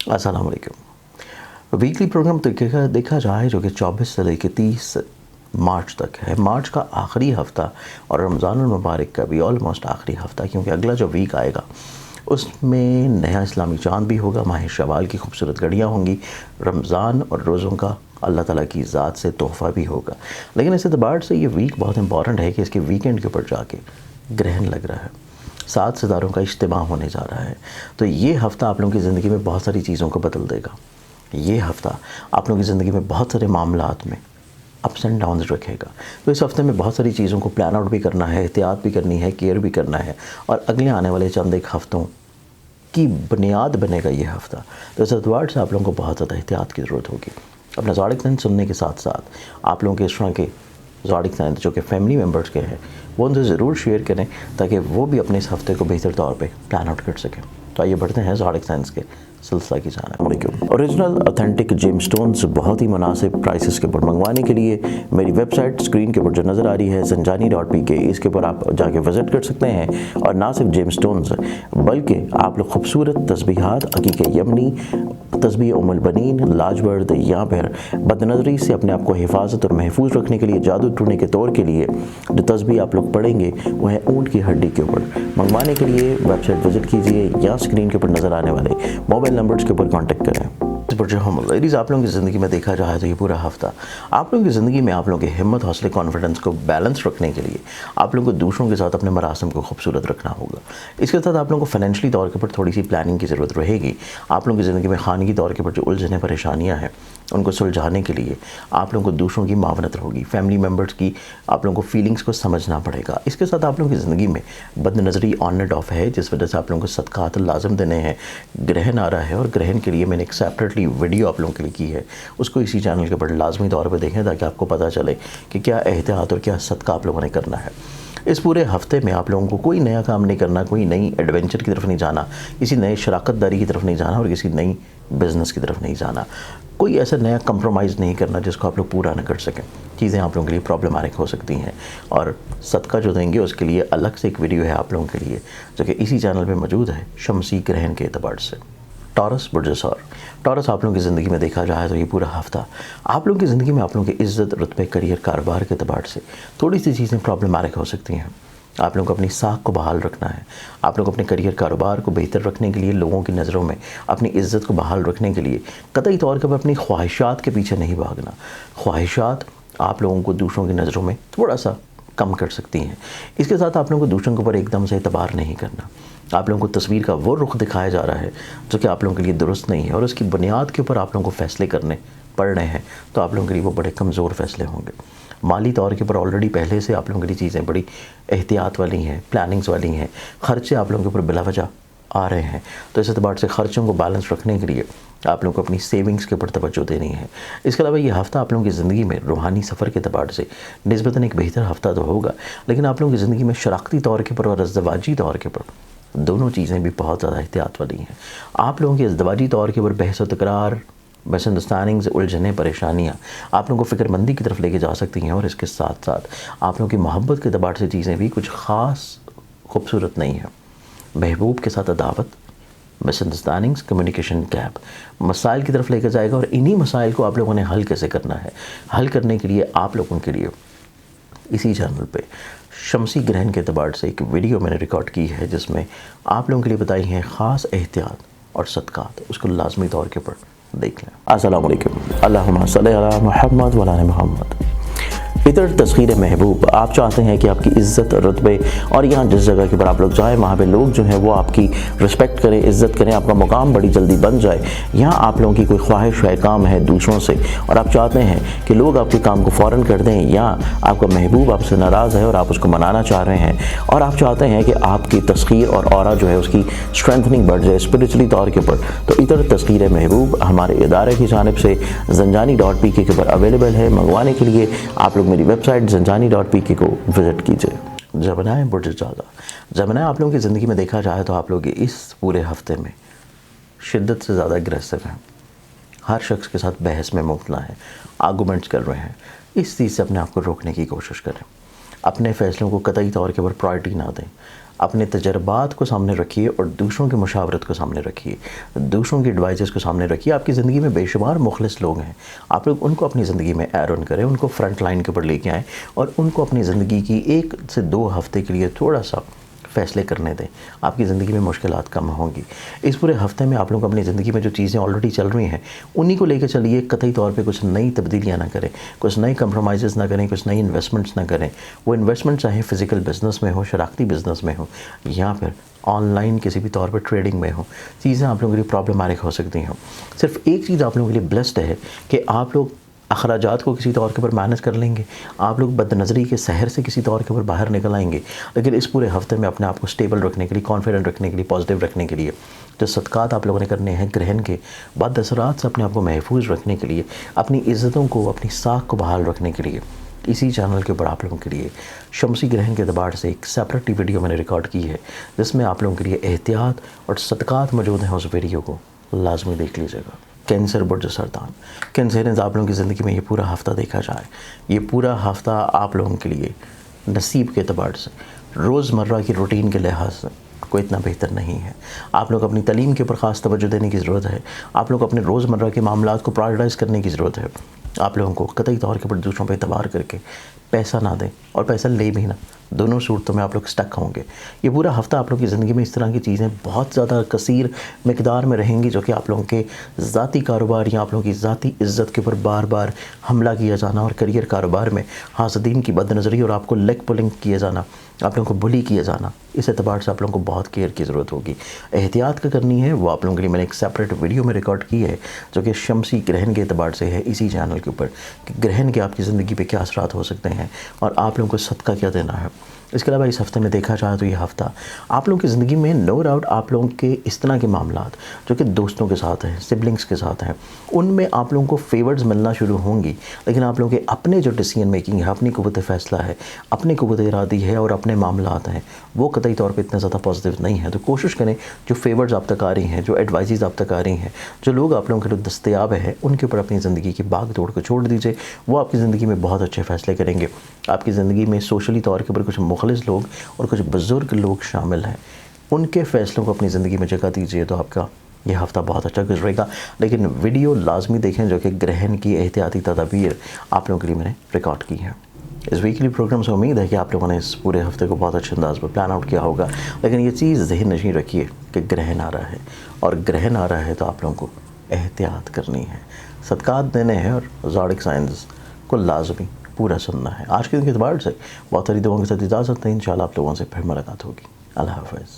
अस्सलाम वालेकुम। Weekly programme देखा जाए जो कि 24 से लेकर 30 मार्च तक है। मार्च का आखिरी हफ़्ता और रमज़ानुल मुबारक का भी ऑलमोस्ट आखिरी हफ़्ता, क्योंकि अगला जो वीक आएगा उसमें नया इस्लामी चाँद भी होगा, माह शवाल की खूबसूरत घड़ियाँ होंगी, रमज़ान और रोज़ों का अल्लाह ताला की ज़ात से तोहफ़ा भी होगा। लेकिन इस एतबार से ये वीक बहुत इंपॉर्टेंट है कि इसके वीकेंड के ऊपर जाके ग्रहण लग रहा है, 7 सितारों का इज्तिमा होने जा रहा है। तो ये हफ़्ता आप लोगों की ज़िंदगी में बहुत सारी चीज़ों को बदल देगा। ये हफ़्ता आप लोगों की ज़िंदगी में बहुत सारे मामलात में अप्स एंड डाउन्स रखेगा। तो इस हफ़्ते में बहुत सारी चीज़ों को प्लान आउट भी करना है, एहतियात भी करनी है, केयर भी करना है, और अगले आने वाले चंद एक हफ़्तों की बुनियाद बनेगा ये हफ़्ता। तो इस एतबार से आप लोगों को बहुत ज़्यादा एहतियात की ज़रूरत होगी। अपना ज़ोडिक साइन सुनने के साथ साथ आप लोगों के इस तरह के ज़ोडिक साइन जो कि फैमिली मेम्बर्स के हैं वो उनसे ज़रूर शेयर करें, ताकि वो भी अपने इस हफ़्ते को बेहतर तौर पे प्लान आउट कर सकें। तो आइए बढ़ते हैं ज़ोडिक साइंस के सिलसिला की जानिब। ओरिजिनल ऑथेंटिक जेमस्टोन्स बहुत ही मुनासिब प्राइसेस के ऊपर मंगवाने के लिए मेरी वेबसाइट स्क्रीन के ऊपर जो नज़र आ रही है zanjani.pk, इसके ऊपर आप जाके विज़िट कर सकते हैं। और ना सिर्फ जेमस्टोन्स बल्कि आप लोग खूबसूरत तस्बीहात, अकीक यमनी, तस्बीह उम्मुल बनीन, लाजवर्द या फिर बदनज़री से अपने आप को हिफाजत और महफूज रखने के लिए, जादू टूटने के तौर के लिए जो तस्बीह आप लोग पढ़ेंगे वो है ऊँट की हड्डी के ऊपर। मंगवाने के लिए वेबसाइट विज़िट कीजिए या स्क्रीन के ऊपर नज़र आने वाले मोबाइल नंबर्स के ऊपर कांटेक्ट करें। लेडीज़, आप लोगों की ज़िंदगी में देखा जाए तो ये पूरा हफ़्ता आप लोगों की ज़िंदगी में आप लोगों की हिम्मत, हौसले, कॉन्फिडेंस को बैलेंस रखने के लिए आप लोगों को दूसरों के साथ अपने मरासम को खूबसूरत रखना होगा। इसके साथ आप लोगों को फाइनेंशियली तौर के ऊपर थोड़ी सी प्लानिंग की ज़रूरत रहेगी। आप लोगों की ज़िंदगी में खानगी तौर के ऊपर जो उलझने परेशानियाँ हैं उनको सुलझाने के लिए आप लोगों को दूसरों की मावनत होगी, फैमिली मेम्बर्स की आप लोगों को फीलिंग्स को समझना पड़ेगा। इसके साथ आप लोगों की ज़िंदगी में बदनज़री ऑन एंड ऑफ है, जिस वजह से आप लोगों को सदक़ात लाज़िम देने हैं। ग्रहण आ रहा है और ग्रहण के लिए मैंने एक सेपरेटली वीडियो आप लोगों के लिए की है, उसको इसी चैनल के ऊपर लाजमी तौर पर देखें, ताकि आपको पता चले कि क्या एहतियात और क्या सदका आप लोगों ने करना है। इस पूरे हफ्ते में आप लोगों को कोई नया काम नहीं करना, कोई नई एडवेंचर की तरफ नहीं जाना, किसी नए शराकतदारी की तरफ नहीं जाना और किसी नई बिज़नेस की तरफ नहीं जाना। कोई ऐसा नया कंप्रोमाइज़ नहीं करना जिसको आप लोग पूरा ना कर सकें। चीज़ें आप लोगों के लिए प्रॉब्लमेटिक हो सकती हैं, और सदका जो देंगे उसके लिए अलग से एक वीडियो है आप लोगों के लिए जो कि इसी चैनल पे मौजूद है, शमसी ग्रहण के एतबार से। टॉरस बुर्जसौर टॉरस आप लोगों की ज़िंदगी में देखा जाए तो ये पूरा हफ़्ता आप लोगों की ज़िंदगी में आप लोगों की इज़्ज़त, रुतबे, करियर, कारोबार के एतबार से थोड़ी सी चीज़ें प्रॉब्लमेटिक हो सकती हैं। आप लोगों को अपनी साख को बहाल रखना है। आप लोग अपने करियर, कारोबार को बेहतर रखने के लिए, लोगों की नज़रों में अपनी इज़्ज़त को बहाल रखने के लिए कतई तौर पर अपनी ख्वाहिशात के पीछे नहीं भागना। ख्वाहिशात आप लोगों को दूसरों की नज़रों में थोड़ा सा कम कर सकती हैं। इसके साथ आप लोगों को दूसरों के ऊपर एकदम से एतबार नहीं करना। आप लोगों को तस्वीर का वो रुख दिखाया जा रहा है जो कि आप लोगों के लिए दुरुस्त नहीं है, और उसकी बुनियाद के ऊपर आप लोगों को फ़ैसले करने पड़ रहे हैं, तो आप लोगों के लिए वो बड़े कमज़ोर फ़ैसले होंगे। माली तौर के ऊपर ऑलरेडी पहले से आप लोगों के लिए चीज़ें बड़ी एहतियात वाली हैं, प्लानिंग्स वाली हैं। ख़र्चे आप लोगों के ऊपर बिला वजह आ रहे हैं, तो इस एतबार से ख़र्चों को बैलेंस रखने के लिए आप लोगों को अपनी सेविंग्स के ऊपर तवज्जो देनी है। इसके अलावा ये हफ़्ता आप लोगों की ज़िंदगी में रूहानी सफ़र के एतबार से निस्बतन एक बेहतर हफ़्ता तो होगा, लेकिन आप लोगों की ज़िंदगी में शराकती तौर के ऊपर और अज़दवाजी तौर के ऊपर दोनों चीज़ें भी बहुत ज़्यादा एहतियात वाली हैं। आप लोगों की अज़दवाजी तौर के ऊपर बहस व तकरार, मिसअंडरस्टैंडिंग्स, उलझने, परेशानियाँ आप लोगों को फ़िक्रमंदी की तरफ लेके जा सकती हैं, और इसके साथ साथ आप लोगों की मोहब्बत के एतबार से चीज़ें भी कुछ ख़ास खूबसूरत नहीं हैं। महबूब के साथ अदावत, मिसअंडरस्टैंडिंग्स, कम्युनिकेशन गैप मसाइल की तरफ लेकर जाएगा, और इन्हीं मसाइल को आप लोगों ने हल कैसे करना है, हल करने के लिए आप लोगों के लिए इसी चैनल पे शमसी ग्रहण के एतबार से एक वीडियो मैंने रिकॉर्ड की है, जिसमें आप लोगों के लिए बताई हैं ख़ास एहतियात और सदक़ात। उसको लाजमी तौर के ऊपर देख लें। अस्सलाम वालेकुम। अल्लाहुम्मा सल्ली अला मुहम्मद व अला मुहम्मद। इतर तस्खीर महबूब, आप चाहते हैं कि आपकी इज़्ज़त, रुतबे और यहाँ जिस जगह के ऊपर आप लोग जाएँ वहाँ पे लोग जो हैं वो आपकी रिस्पेक्ट करें, इज़्ज़त करें, आपका मुकाम बड़ी जल्दी बन जाए। यहाँ आप लोगों की कोई ख्वाहिश है, काम है दूसरों से, और आप चाहते हैं कि लोग आपके काम को फ़ौरन कर दें, या आपका महबूब आपसे नाराज़ है और आप उसको मनाना चाह रहे हैं, और आप चाहते हैं कि आपकी तस्खीर और ऑरा जो है उसकी स्ट्रेंथनिंग बढ़ जाए स्पिरिचुअली तौर के ऊपर, तो इतर तस्खीर महबूब हमारे इदारे की जानिब से zanjani.pk के ऊपर अवेलेबल है। मंगवाने के लिए आप लोग मेरी वेबसाइट zanjani.pk को विज़िट कीजिए। जबनाए बुर्जज़ादा जबनाए आप लोगों की ज़िंदगी में देखा जाए तो आप लोग इस पूरे हफ़्ते में शिद्दत से ज़्यादा अग्रेसिव हैं, हर शख्स के साथ बहस में मुब्तला हैं, आर्गूमेंट्स कर रहे हैं। इस चीज़ से अपने आप को रोकने की कोशिश करें। अपने फ़ैसलों को कतई तौर के ऊपर प्रायोरिटी ना दें। اپنے تجربات کو سامنے رکھیے اور دوسروں کی مشاورت کو سامنے رکھیے، دوسروں کی ایڈوائزز کو سامنے رکھیے۔ آپ کی زندگی میں بے شمار مخلص لوگ ہیں، آپ لوگ ان کو اپنی زندگی میں ایڈ آن کریں، ان کو فرنٹ لائن کے اوپر لے کے آئیں اور ان کو اپنی زندگی کی 1 سے 2 ہفتے کے لیے تھوڑا سا فیصلے کرنے دیں۔ آپ کی زندگی میں مشکلات کم ہوں گی۔ اس پورے ہفتے میں آپ لوگ اپنی زندگی میں جو چیزیں آلریڈی چل رہی ہیں انہی کو لے کے چلیے، قطعی طور پہ کچھ نئی تبدیلیاں نہ کریں، کچھ نئی کمپرومائزز نہ کریں، کچھ نئی انویسٹمنٹس نہ کریں۔ وہ انویسٹمنٹ چاہے فزیکل بزنس میں ہو، شراکتی بزنس میں ہو یا پھر آن لائن کسی بھی طور پر ٹریڈنگ میں ہو، چیزیں آپ لوگوں کے لیے پرابلمٹک ہو سکتی ہیں۔ صرف ایک چیز آپ لوگوں کے لیے بلیسڈ ہے کہ آپ لوگ اخراجات کو کسی طور کے اوپر مینیج کر لیں گے، آپ لوگ بد نظری کے سحر سے کسی طور کے اوپر باہر نکل آئیں گے۔ لیکن اس پورے ہفتے میں اپنے آپ کو سٹیبل رکھنے کے لیے، کانفیڈنٹ رکھنے کے لیے، پازیٹیو رکھنے کے لیے جو صدقات آپ لوگوں نے کرنے ہیں گرہن کے بعد اثرات سے اپنے آپ کو محفوظ رکھنے کے لیے، اپنی عزتوں کو، اپنی ساکھ کو بحال رکھنے کے لیے، اسی چینل کے اوپر آپ لوگوں کے لیے شمسی گرہن کے اعتبار سے ایک سیپریٹ ویڈیو میں نے ریکارڈ کی ہے، جس میں آپ لوگوں کے لیے احتیاط اور صدقات موجود ہیں۔ اس ویڈیو کو لازمی دیکھ لیجیے گا۔ کینسر برج سرطان، کینسرینز آپ لوگوں کی زندگی میں یہ پورا ہفتہ دیکھا جائے، یہ پورا ہفتہ آپ لوگوں کے لیے نصیب کے اعتبار سے، روزمرہ کی روٹین کے لحاظ سے کوئی اتنا بہتر نہیں ہے۔ آپ لوگ اپنی تعلیم کے اوپر خاص توجہ دینے کی ضرورت ہے، آپ لوگ اپنے روزمرہ کے معاملات کو پرائیورٹائز کرنے کی ضرورت ہے۔ آپ لوگوں کو قطعی طور کے اوپر دوسروں پہ اعتبار کر کے پیسہ نہ دیں اور پیسہ لے بھی نہ، دونوں صورتوں میں آپ لوگ سٹک ہوں گے۔ یہ پورا ہفتہ آپ لوگوں کی زندگی میں اس طرح کی چیزیں بہت زیادہ کثیر مقدار میں رہیں گی جو کہ آپ لوگوں کے ذاتی کاروبار یا آپ لوگوں کی ذاتی عزت کے اوپر بار بار حملہ کیا جانا اور کریئر کاروبار میں حاسدین کی بد نظری اور آپ کو لیگ پولنگ کیا جانا، آپ لوگوں کو بلی کیا جانا، اس اعتبار سے آپ لوگوں کو بہت کیئر کی ضرورت ہوگی۔ احتیاط کا کرنی ہے، وہ آپ لوگوں کے لیے میں نے ایک سیپریٹ ویڈیو میں ریکارڈ کی ہے جو کہ شمسی گرہن کے اعتبار سے ہے، اسی چینل کے اوپر کہ گرہن کے آپ کی زندگی پہ کیا اثرات ہو سکتے ہیں اور آپ لوگوں کو صدقہ کیا دینا ہے۔ اس کے علاوہ اس ہفتے میں دیکھا جائے تو یہ ہفتہ آپ لوگوں کی زندگی میں نو ڈاؤٹ آپ لوگوں کے اس طرح کے معاملات جو کہ دوستوں کے ساتھ ہیں، سبلنگس کے ساتھ ہیں، ان میں آپ لوگوں کو فیورز ملنا شروع ہوں گی، لیکن آپ لوگوں کے اپنے جو ڈیسیژن میکنگ ہے، اپنی قوت فیصلہ ہے، اپنی قوت ارادی ہے اور اپنے معاملات ہیں، وہ قطعی طور پہ اتنے زیادہ پازیٹیو نہیں ہیں۔ تو کوشش کریں جو فیورز آپ تک آ رہی ہیں، جو ایڈوائزز آپ تک آ رہی ہیں، جو لوگ آپ لوگوں کے لیے دستیاب ہیں، ان کے اوپر اپنی زندگی کی باغ دوڑ کو چھوڑ دیجیے۔ وہ آپ کی زندگی میں بہت اچھے فیصلے کریں گے۔ آپ کی زندگی میں سوشلی طور کے اوپر کچھ مخلص لوگ اور کچھ بزرگ لوگ شامل ہیں، ان کے فیصلوں کو اپنی زندگی میں جگہ دیجیے تو آپ کا یہ ہفتہ بہت اچھا گزرے گا۔ لیکن ویڈیو لازمی دیکھیں جو کہ گرہن کی احتیاطی تدابیر آپ لوگوں کے لیے میں نے ریکارڈ کی ہے۔ اس ویکلی پروگرام سے امید ہے کہ آپ لوگوں نے اس پورے ہفتے کو بہت اچھے انداز میں پلان آؤٹ کیا ہوگا، لیکن یہ چیز ذہن نشین رکھیے کہ گرہن آ رہا ہے، اور گرہن آ رہا ہے تو آپ لوگوں کو احتیاط کرنی ہے، صدقات دینے ہیں اور زوڈک سائنز کو لازمی پورا سننا ہے۔ آج کے دن کے اعتبار سے بہت ساری دعاؤں کے ساتھ اجازت ہے، انشاءاللہ آپ لوگوں سے پھر ملاقات ہوگی۔ اللہ حافظ۔